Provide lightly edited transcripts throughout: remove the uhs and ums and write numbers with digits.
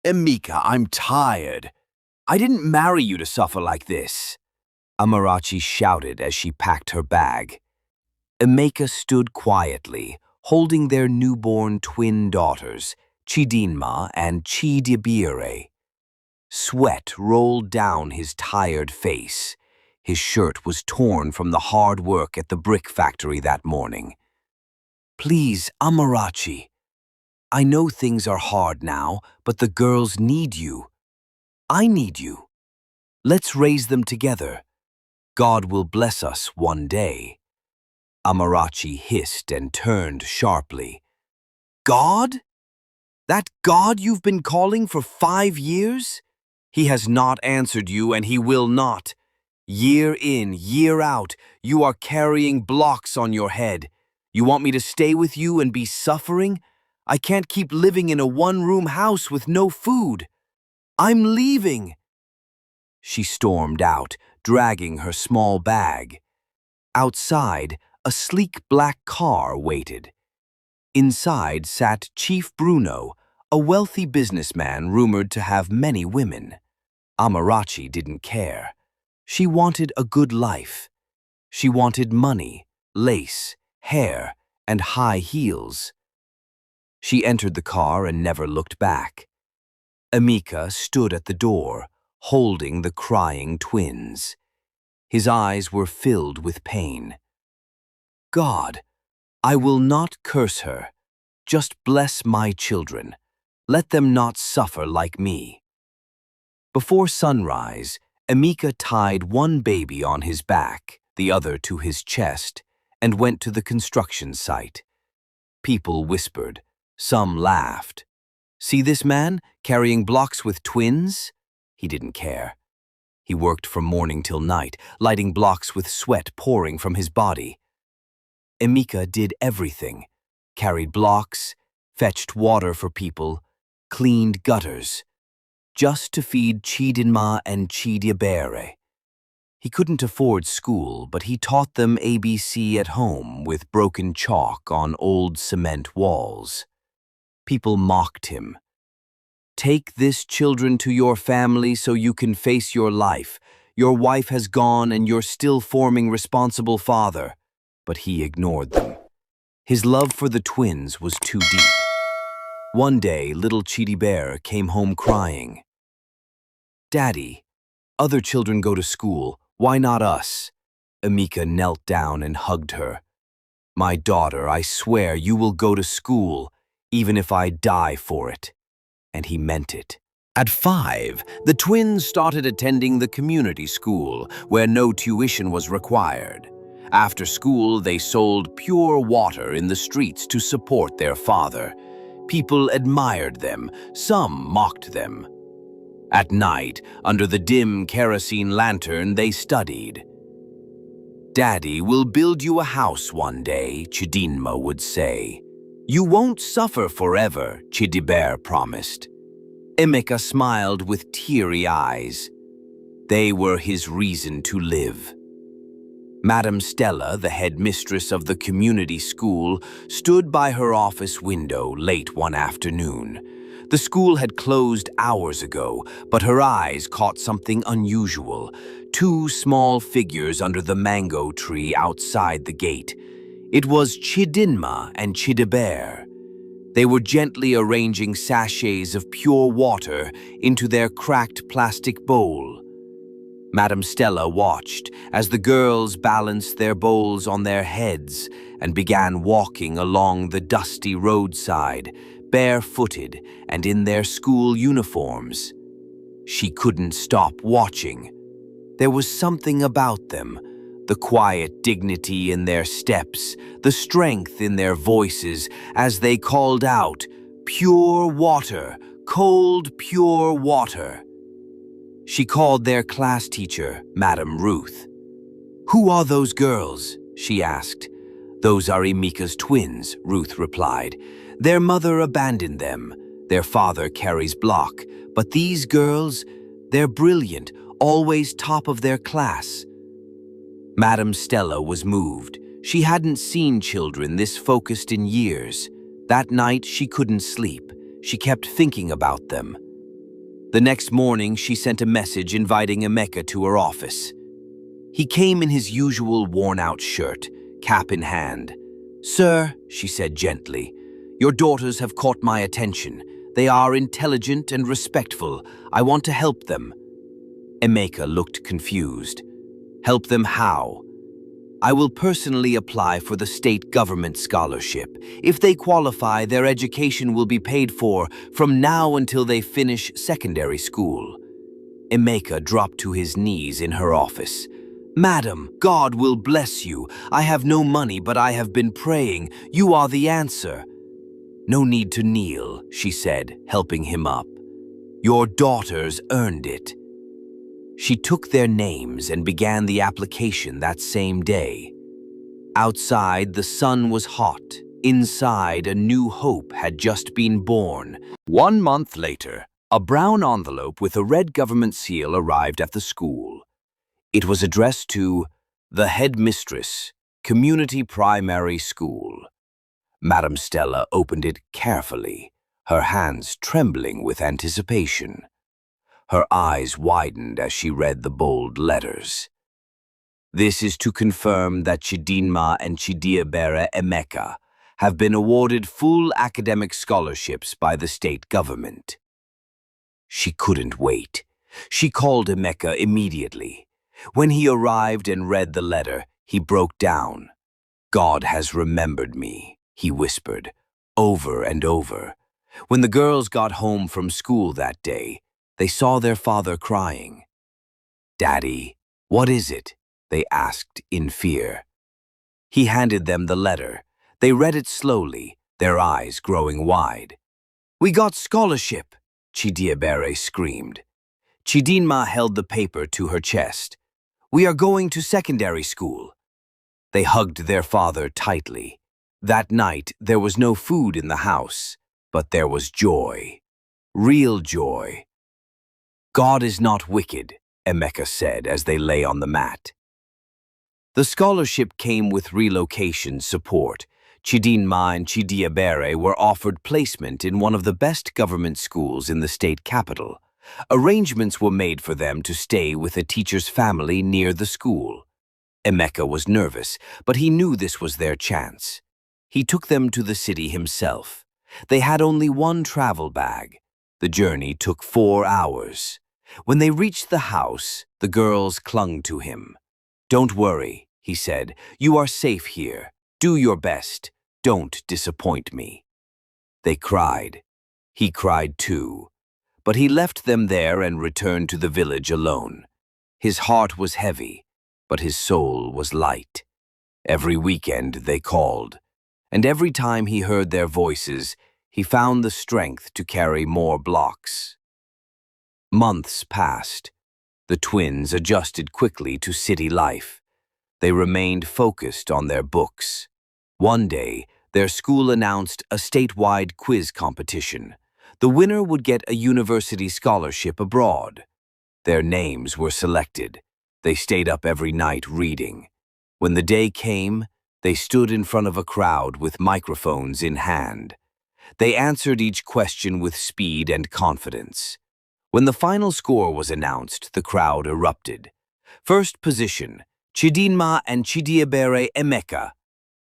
Emeka, I'm tired. I didn't marry you to suffer like this. Amarachi shouted as she packed her bag. Emeka stood quietly, holding their newborn twin daughters, Chidinma and Chidibere. Sweat rolled down his tired face. His shirt was torn from the hard work at the brick factory that morning. Please, Amarachi. I know things are hard now, but the girls need you. I need you. Let's raise them together. God will bless us one day. Amarachi hissed and turned sharply. God? That God you've been calling for 5 years? He has not answered you, and he will not. Year in, year out, you are carrying blocks on your head. You want me to stay with you and be suffering? I can't keep living in a one-room house with no food. I'm leaving. She stormed out, dragging her small bag. Outside, a sleek black car waited. Inside sat Chief Bruno, a wealthy businessman rumored to have many women. Amarachi didn't care. She wanted a good life. She wanted money, lace, hair, and high heels. She entered the car and never looked back. Emeka stood at the door, holding the crying twins. His eyes were filled with pain. God, I will not curse her. Just bless my children. Let them not suffer like me. Before sunrise, Emeka tied one baby on his back, the other to his chest, and went to the construction site. People whispered. Some laughed. See this man, carrying blocks with twins? He didn't care. He worked from morning till night, lighting blocks with sweat pouring from his body. Emeka did everything. Carried blocks, fetched water for people, cleaned gutters, just to feed Chidinma and Chidibere. He couldn't afford school, but he taught them ABC at home with broken chalk on old cement walls. People mocked him. Take this children to your family so you can face your life. Your wife has gone and you're still forming responsible father. But he ignored them. His love for the twins was too deep. One day, little Chidibere came home crying. Daddy, other children go to school. Why not us? Emeka knelt down and hugged her. My daughter, I swear you will go to school, even if I die for it. And he meant it. At 5, the twins started attending the community school, where no tuition was required. After school, they sold pure water in the streets to support their father. People admired them, some mocked them. At night, under the dim kerosene lantern, they studied. Daddy will build you a house one day, Chidinma would say. You won't suffer forever, Chidibere promised. Emeka smiled with teary eyes. They were his reason to live. Madam Stella, the headmistress of the community school, stood by her office window late one afternoon. The school had closed hours ago, but her eyes caught something unusual. 2 small figures under the mango tree outside the gate. It was Chidinma and Chidibere. They were gently arranging sachets of pure water into their cracked plastic bowl. Madam Stella watched as the girls balanced their bowls on their heads and began walking along the dusty roadside, barefooted and in their school uniforms. She couldn't stop watching. There was something about them, the quiet dignity in their steps, the strength in their voices as they called out, "Pure water, cold pure water." She called their class teacher, Madam Ruth. "Who are those girls?" she asked. "Those are Emeka's twins," Ruth replied. "Their mother abandoned them. Their father carries block. But these girls, they're brilliant, always top of their class." Madam Stella was moved. She hadn't seen children this focused in years. That night she couldn't sleep. She kept thinking about them. The next morning, she sent a message inviting Emeka to her office. He came in his usual worn-out shirt, cap in hand. "Sir," she said gently, "your daughters have caught my attention. They are intelligent and respectful. I want to help them." Emeka looked confused. "Help them how?" "I will personally apply for the state government scholarship. If they qualify, their education will be paid for from now until they finish secondary school." Emeka dropped to his knees in her office. "Madam, God will bless you. I have no money, but I have been praying. You are the answer." "No need to kneel," she said, helping him up. "Your daughters earned it." She took their names and began the application that same day. Outside, the sun was hot. Inside, a new hope had just been born. 1 month later, a brown envelope with a red government seal arrived at the school. It was addressed to the headmistress, Community Primary School. Madam Stella opened it carefully, her hands trembling with anticipation. Her eyes widened as she read the bold letters. "This is to confirm that Chidinma and Chidiebere Emeka have been awarded full academic scholarships by the state government." She couldn't wait. She called Emeka immediately. When he arrived and read the letter, he broke down. "God has remembered me," he whispered, over and over. When the girls got home from school that day, they saw their father crying. "Daddy, what is it?" they asked in fear. He handed them the letter. They read it slowly, their eyes growing wide. "We got scholarship," Chidiebere screamed. Chidinma held the paper to her chest. "We are going to secondary school." They hugged their father tightly. That night, there was no food in the house, but there was joy. Real joy. "God is not wicked," Emeka said as they lay on the mat. The scholarship came with relocation support. Chidinma and Chidiebere were offered placement in one of the best government schools in the state capital. Arrangements were made for them to stay with a teacher's family near the school. Emeka was nervous, but he knew this was their chance. He took them to the city himself. They had only one travel bag. The journey took 4 hours. When they reached the house, the girls clung to him. "Don't worry," he said. "You are safe here. Do your best. Don't disappoint me." They cried. He cried too. But he left them there and returned to the village alone. His heart was heavy, but his soul was light. Every weekend they called, and every time he heard their voices, he found the strength to carry more blocks. Months passed. The twins adjusted quickly to city life. They remained focused on their books. One day, their school announced a statewide quiz competition. The winner would get a university scholarship abroad. Their names were selected. They stayed up every night reading. When the day came, they stood in front of a crowd with microphones in hand. They answered each question with speed and confidence. When the final score was announced, the crowd erupted. First position, Chidinma and Chidiebere Emeka.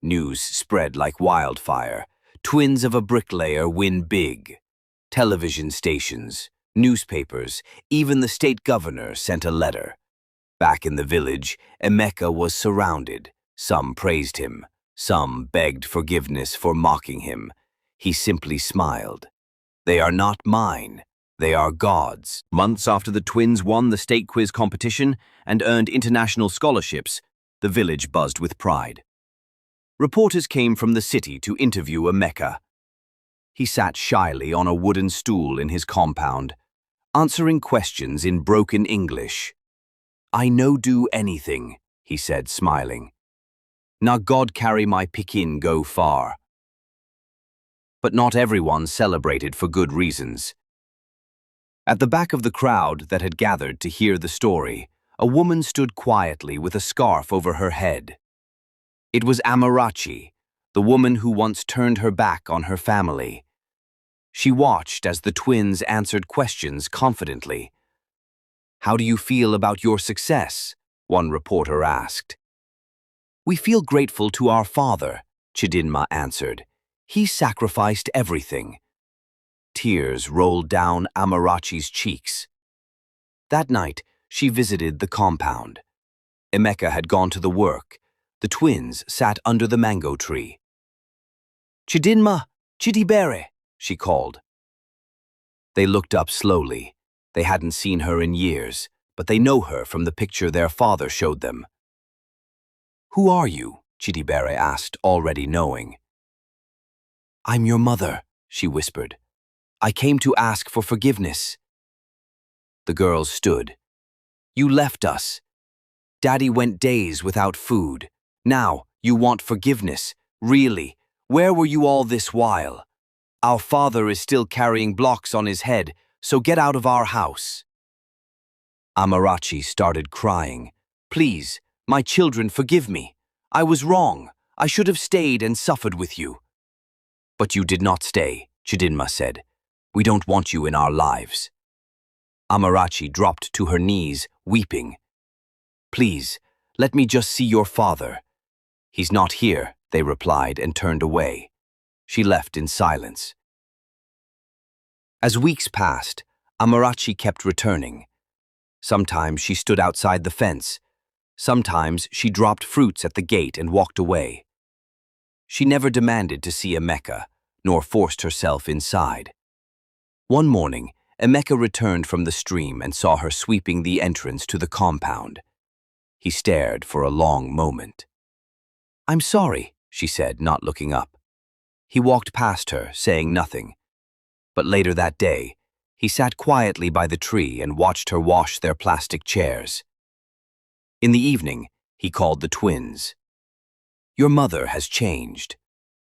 News spread like wildfire. Twins of a bricklayer win big. Television stations, newspapers, even the state governor sent a letter. Back in the village, Emeka was surrounded. Some praised him. Some begged forgiveness for mocking him. He simply smiled. "They are not mine. They are God's." Months after the twins won the state quiz competition and earned international scholarships, the village buzzed with pride. Reporters came from the city to interview Emeka. He sat shyly on a wooden stool in his compound, answering questions in broken English. "I no do anything," he said, smiling. "Na God carry my pikin go far." But not everyone celebrated for good reasons. At the back of the crowd that had gathered to hear the story, a woman stood quietly with a scarf over her head. It was Amarachi, the woman who once turned her back on her family. She watched as the twins answered questions confidently. "How do you feel about your success?" one reporter asked. "We feel grateful to our father," Chidinma answered. "He sacrificed everything." Tears rolled down Amarachi's cheeks. That night, she visited the compound. Emeka had gone to the work. The twins sat under the mango tree. "Chidinma, Chidibere," she called. They looked up slowly. They hadn't seen her in years, but they know her from the picture their father showed them. "Who are you?" Chidibere asked, already knowing. "I'm your mother," she whispered. "I came to ask for forgiveness." The girls stood. "You left us. Daddy went days without food. Now, you want forgiveness. Really? Where were you all this while? Our father is still carrying blocks on his head, so get out of our house." Amarachi started crying. "Please, my children, forgive me. I was wrong. I should have stayed and suffered with you." "But you did not stay," Chidinma said. "We don't want you in our lives." Amarachi dropped to her knees, weeping. "Please, let me just see your father." "He's not here," they replied and turned away. She left in silence. As weeks passed, Amarachi kept returning. Sometimes she stood outside the fence. Sometimes she dropped fruits at the gate and walked away. She never demanded to see Emeka, nor forced herself inside. One morning, Emeka returned from the stream and saw her sweeping the entrance to the compound. He stared for a long moment. "I'm sorry," she said, not looking up. He walked past her, saying nothing. But later that day, he sat quietly by the tree and watched her wash their plastic chairs. In the evening, he called the twins. "Your mother has changed.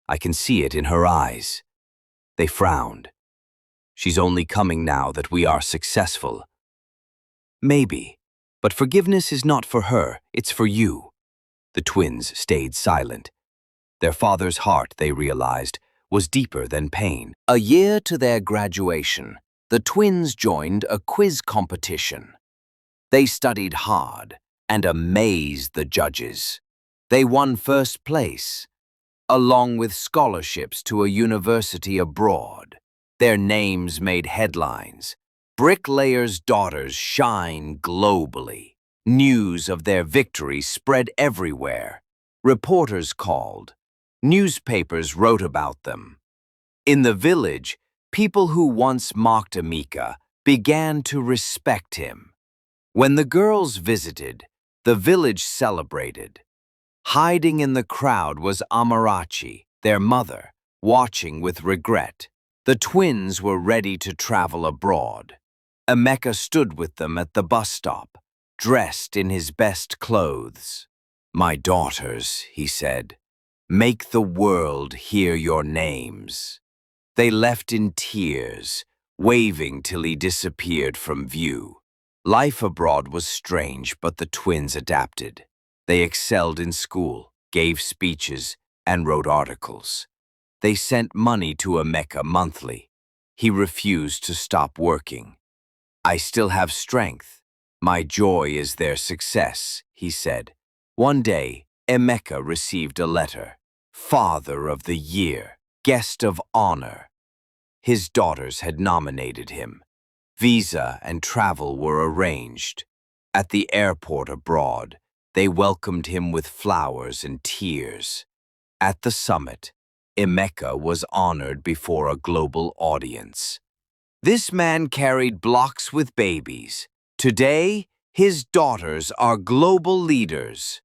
I can see it in her eyes." They frowned. "She's only coming now that we are successful." "Maybe, but forgiveness is not for her, it's for you." The twins stayed silent. Their father's heart, they realized, was deeper than pain. A year to their graduation, the twins joined a quiz competition. They studied hard and amazed the judges. They won first place, along with scholarships to a university abroad. Their names made headlines. Bricklayers' daughters shine globally. News of their victory spread everywhere. Reporters called. Newspapers wrote about them. In the village, people who once mocked Emeka began to respect him. When the girls visited, the village celebrated. Hiding in the crowd was Amarachi, their mother, watching with regret. The twins were ready to travel abroad. Emeka stood with them at the bus stop, dressed in his best clothes. "My daughters," he said, "make the world hear your names." They left in tears, waving till he disappeared from view. Life abroad was strange, but the twins adapted. They excelled in school, gave speeches, and wrote articles. They sent money to Emeka monthly. He refused to stop working. "I still have strength. My joy is their success," he said. One day, Emeka received a letter. Father of the Year, Guest of Honor. His daughters had nominated him. Visa and travel were arranged. At the airport abroad, they welcomed him with flowers and tears. At the summit, Emeka was honored before a global audience. This man carried blocks with babies. Today, his daughters are global leaders.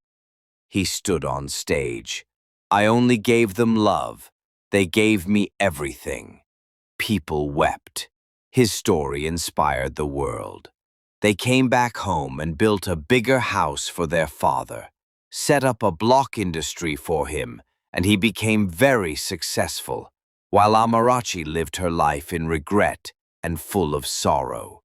He stood on stage. "I only gave them love. They gave me everything." People wept. His story inspired the world. They came back home and built a bigger house for their father, set up a block industry for him, and he became very successful, while Amarachi lived her life in regret and full of sorrow.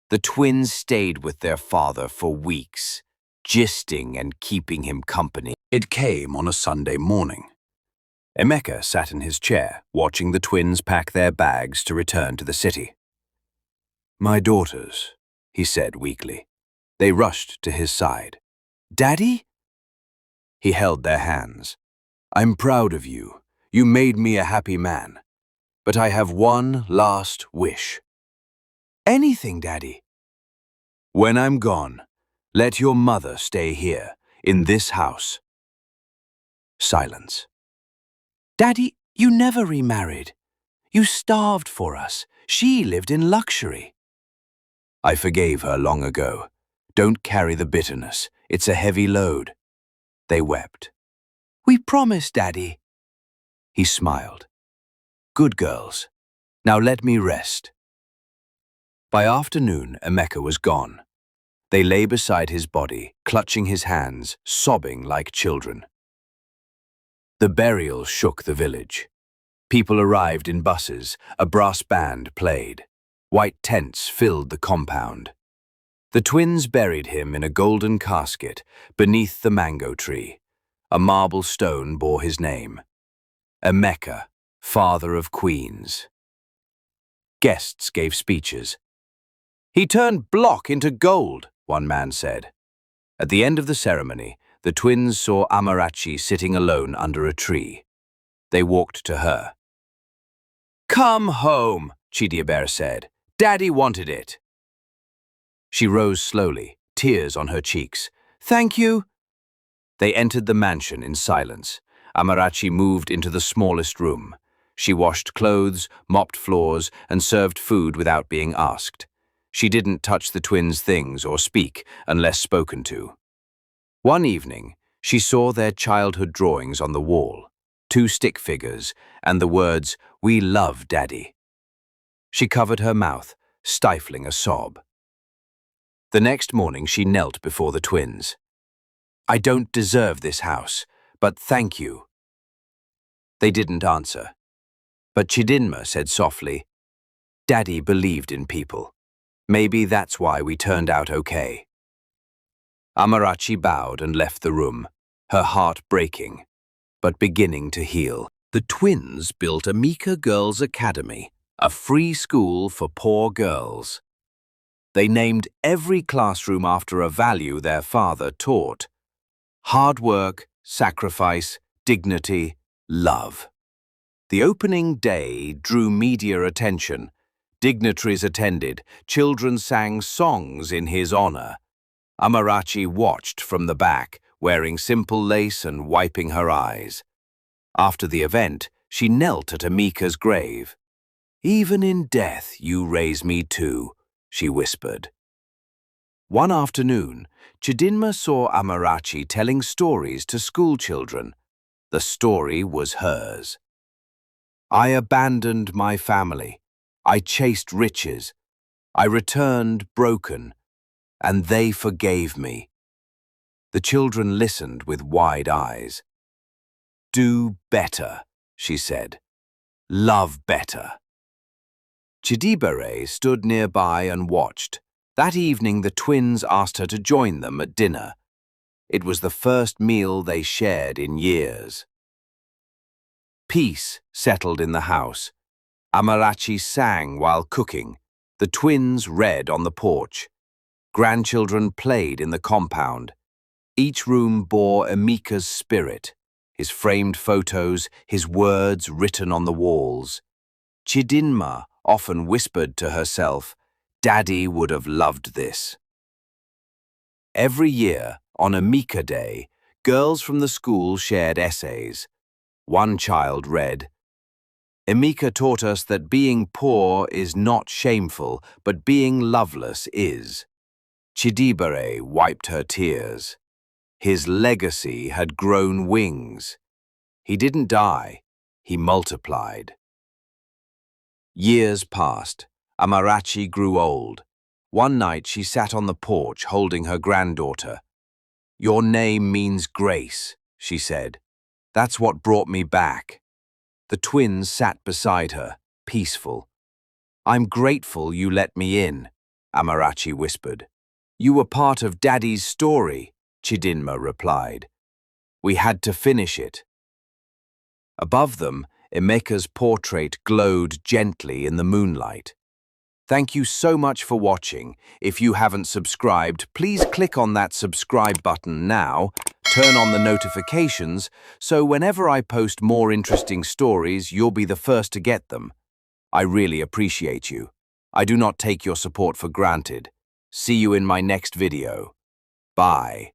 The twins stayed with their father for weeks, gisting and keeping him company. It came on a Sunday morning. Emeka sat in his chair, watching the twins pack their bags to return to the city. "My daughters," he said weakly. They rushed to his side. "Daddy?" He held their hands. "I'm proud of you. You made me a happy man. But I have one last wish." "Anything, Daddy." "When I'm gone, let your mother stay here, in this house." Silence. "Daddy, you never remarried. You starved for us. She lived in luxury." "I forgave her long ago. Don't carry the bitterness. It's a heavy load." They wept. "We promise, Daddy." He smiled. "Good girls. Now let me rest." By afternoon, Emeka was gone. They lay beside his body, clutching his hands, sobbing like children. The burial shook the village. People arrived in buses, a brass band played. White tents filled the compound. The twins buried him in a golden casket beneath the mango tree. A marble stone bore his name. Emeka, father of queens. Guests gave speeches. "He turned block into gold," one man said. At the end of the ceremony, the twins saw Amarachi sitting alone under a tree. They walked to her. "Come home," Chidiebere said. "Daddy wanted it." She rose slowly, tears on her cheeks. "Thank you." They entered the mansion in silence. Amarachi moved into the smallest room. She washed clothes, mopped floors, and served food without being asked. She didn't touch the twins' things or speak unless spoken to. One evening, she saw their childhood drawings on the wall, 2 stick figures, and the words, "We love Daddy." She covered her mouth, stifling a sob. The next morning she knelt before the twins. "I don't deserve this house, but thank you." They didn't answer. But Chidinma said softly, "Daddy believed in people. Maybe that's why we turned out okay." Amarachi bowed and left the room, her heart breaking, but beginning to heal. The twins built Emeka Girls' Academy, a free school for poor girls. They named every classroom after a value their father taught: hard work, sacrifice, dignity, love. The opening day drew media attention. Dignitaries attended, children sang songs in his honor. Amarachi watched from the back, wearing simple lace and wiping her eyes. After the event, she knelt at Emeka's grave. "Even in death you raise me too," she whispered. One afternoon, Chidinma saw Amarachi telling stories to schoolchildren. The story was hers. "I abandoned my family. I chased riches. I returned broken, and they forgave me." The children listened with wide eyes. "Do better," she said. "Love better." Chidiebere stood nearby and watched. That evening the twins asked her to join them at dinner. It was the first meal they shared in years. Peace settled in the house. Amarachi sang while cooking. The twins read on the porch. Grandchildren played in the compound. Each room bore Emeka's spirit, his framed photos, his words written on the walls. Chidinma often whispered to herself, "Daddy would have loved this." Every year, on Emeka Day, girls from the school shared essays. One child read, "Emeka taught us that being poor is not shameful, but being loveless is." Chidiebere wiped her tears. His legacy had grown wings. He didn't die, he multiplied. Years passed. Amarachi grew old. One night she sat on the porch holding her granddaughter. "Your name means grace," she said. "That's what brought me back." The twins sat beside her, peaceful. "I'm grateful you let me in," Amarachi whispered. "You were part of Daddy's story," Chidinma replied. "We had to finish it." Above them, Emeka's portrait glowed gently in the moonlight. Thank you so much for watching. If you haven't subscribed, please click on that subscribe button now, turn on the notifications, so whenever I post more interesting stories, you'll be the first to get them. I really appreciate you. I do not take your support for granted. See you in my next video. Bye.